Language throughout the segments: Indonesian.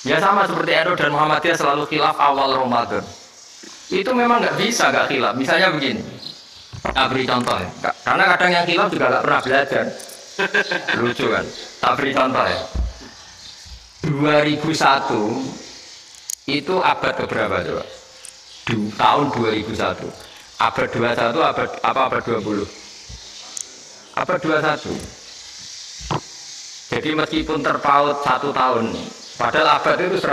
Ya sama seperti NU dan Muhammadiyah selalu khilaf awal Ramadan. Itu memang nggak bisa nggak khilaf. Misalnya begini, tak beri contoh ya. Karena kadang yang khilaf juga nggak pernah belajar. Lucu kan? Tak beri contoh ya. 2001 itu abad keberapa coba? Tahun 2001. Abad 21 abad 20? Abad 21. Jadi meskipun terpaut 1 tahun, padahal abad itu 100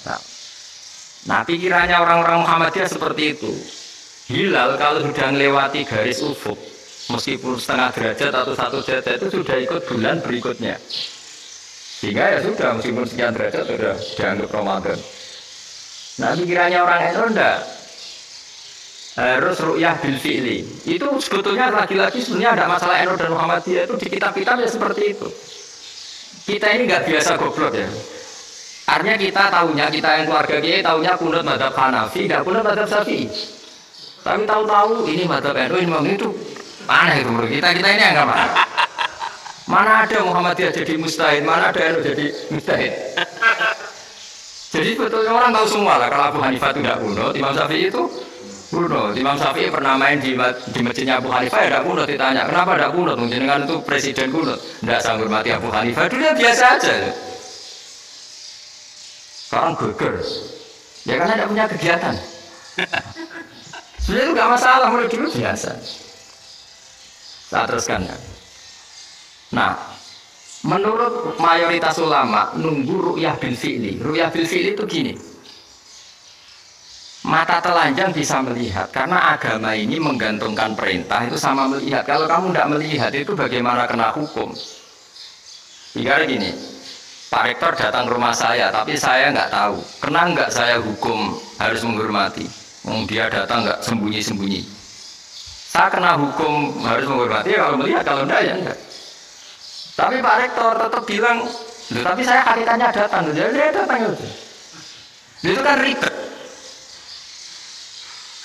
tahun. Nah, pikirannya orang-orang Muhammadiyah seperti itu. Hilal kalau sudah melewati garis ufuk, meskipun setengah derajat atau 1 derajat itu sudah ikut bulan berikutnya. Sehingga ya sudah, meskipun sekian derajat sudah dianggap Ramadan. Nah, pikirannya orang itu enggak. Harus ru'yah bil fi'li. Itu sebetulnya lagi-lagi sebenarnya ada masalah NU dan Muhammadiyah itu di kitab-kitab ya seperti itu. Kita ini nggak biasa goblok ya. Artinya kita tahunya, kita yang keluarga kita tahunya kunut mazhab Hanafi, nggak kunut mazhab Syafi'i. Tapi tahu-tahu ini mazhab NU ini itu aneh itu menurut kita ini yang nggak mana. Mana ada Muhammadiyah jadi mustahid, mana ada NU jadi mustahid. Jadi sebetulnya orang tahu semua lah kalau Abu Hanifah itu nggak kunut, Imam Syafi'i itu kunut. Imam Syafi'i pernah main di masjidnya Abu Hanifah ya tidak kunut, ditanya kenapa tidak kunut? Mungkin kan itu presiden kunut, tidak sanggup mati Abu Hanifah, itu dia biasa aja. Sekarang geger, ya karena tidak punya kegiatan. Sebenarnya itu nggak masalah, mulai dulu biasa. Saya teruskan ya. Nah, menurut mayoritas ulama nunggu ru'yah bil fi'li. Ru'yah bil fi'li itu gini. Mata telanjang bisa melihat karena agama ini menggantungkan perintah itu sama melihat. Kalau kamu tidak melihat itu bagaimana kena hukum? Jika gini, Pak Rektor datang ke rumah saya, tapi saya nggak tahu. Kena nggak saya hukum harus menghormati? Dia datang nggak sembunyi-sembunyi. Saya kena hukum harus menghormati ya kalau melihat, kalau enggak ya enggak. Tapi Pak Rektor tetap bilang, tapi saya hakikatnya datang, jadi dia datang itu. Itu kan ribet.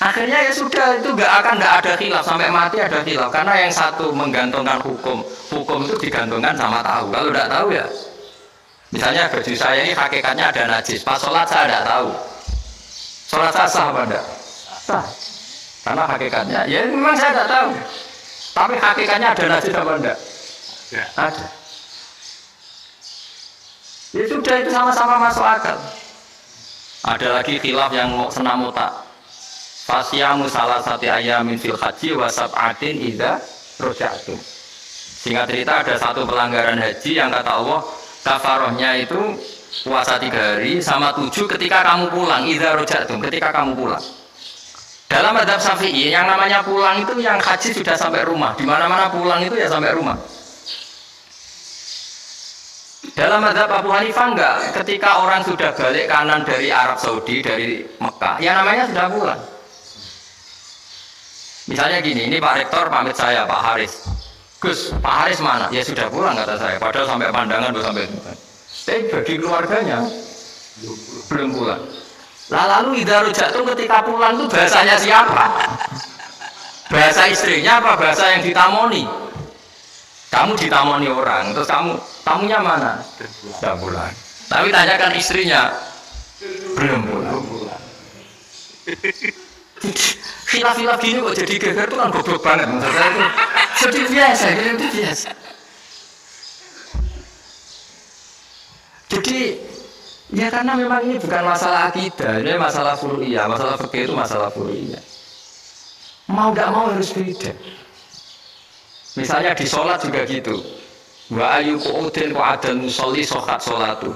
Akhirnya ya sudah, itu nggak ada khilaf sampai mati ada khilaf karena yang satu menggantungkan hukum itu digantungkan sama tahu. Kalau tidak tahu ya, misalnya baju saya ini hakikatnya ada najis, pas sholat saya tidak tahu. Sholat saya sah apa enggak? Sah. Karena hakikatnya, ya memang saya tidak tahu. Tapi hakikatnya ada najis apa enggak? Ya. Ada. Ya sudah, itu sama-sama masuk akal. Ada lagi khilaf yang senam otak. Fasyamu salah satu ayamin fil haji wa sab'atin idza roja'tum. Singkat cerita ada satu pelanggaran haji yang kata Allah kafarohnya itu puasa 3 hari sama 7 ketika kamu pulang, idza roja'tum, ketika kamu pulang. Dalam mazhab Syafi'i yang namanya pulang itu yang haji sudah sampai rumah. Di mana-mana pulang itu ya sampai rumah. Dalam mazhab Abu Hanifah enggak, ketika orang sudah balik kanan dari Arab Saudi, dari Mekah, yang namanya sudah pulang. Misalnya gini, ini Pak Rektor pamit saya, Pak Haris. Gus, Pak Haris mana? Ya sudah pulang kata saya, padahal sampai pandangan belum sampai. Tapi bagi keluarganya belum pulang. Lalu idza roja'tum ketika pulang itu bahasanya siapa? Bahasa istrinya apa bahasa yang ditamoni? Kamu ditamoni orang, terus tamunya mana? Sudah pulang. Tapi tanyakan istrinya, belum pulang. Khilaf-khilaf gini kok jadi geger itu kan goblok banget. Maksudnya itu sedih biasa, itu biasa. Jadi ya karena memang ini bukan masalah akidah, ini masalah furu'iyah, masalah fikih itu masalah furu'iyah. Mau tidak mau harus beda. Misalnya di sholat juga gitu. Wa ayu qu'udin wa adal musolli sokat sholatu.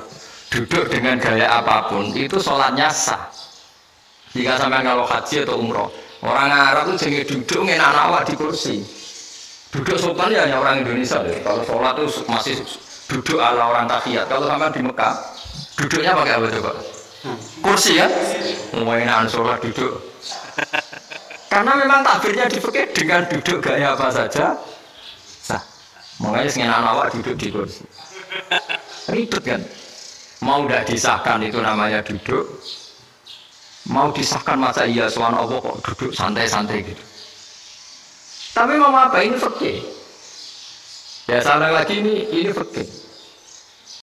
Duduk dengan gaya apapun itu sholatnya sah. Jika sampai kalau haji atau umroh, orang Arab itu jangan duduk enak awak di kursi. Duduk sopan ya hanya orang Indonesia deh. Kalau sholat itu masih duduk ala orang tahiyat. Kalau sampai di Mekah, duduknya pakai apa coba? Kursi ya? Mau enakan sholat duduk. Karena memang takbirnya di fikih dengan duduk gaya apa saja sah. Makanya sengaja awak duduk di kursi. Ribet kan? Mau tidak disahkan itu namanya duduk. Mau disahkan masa iya soal Allah kok duduk santai-santai gitu. Tapi mau apa? Ini fikih. Ya salah lagi ini fikih.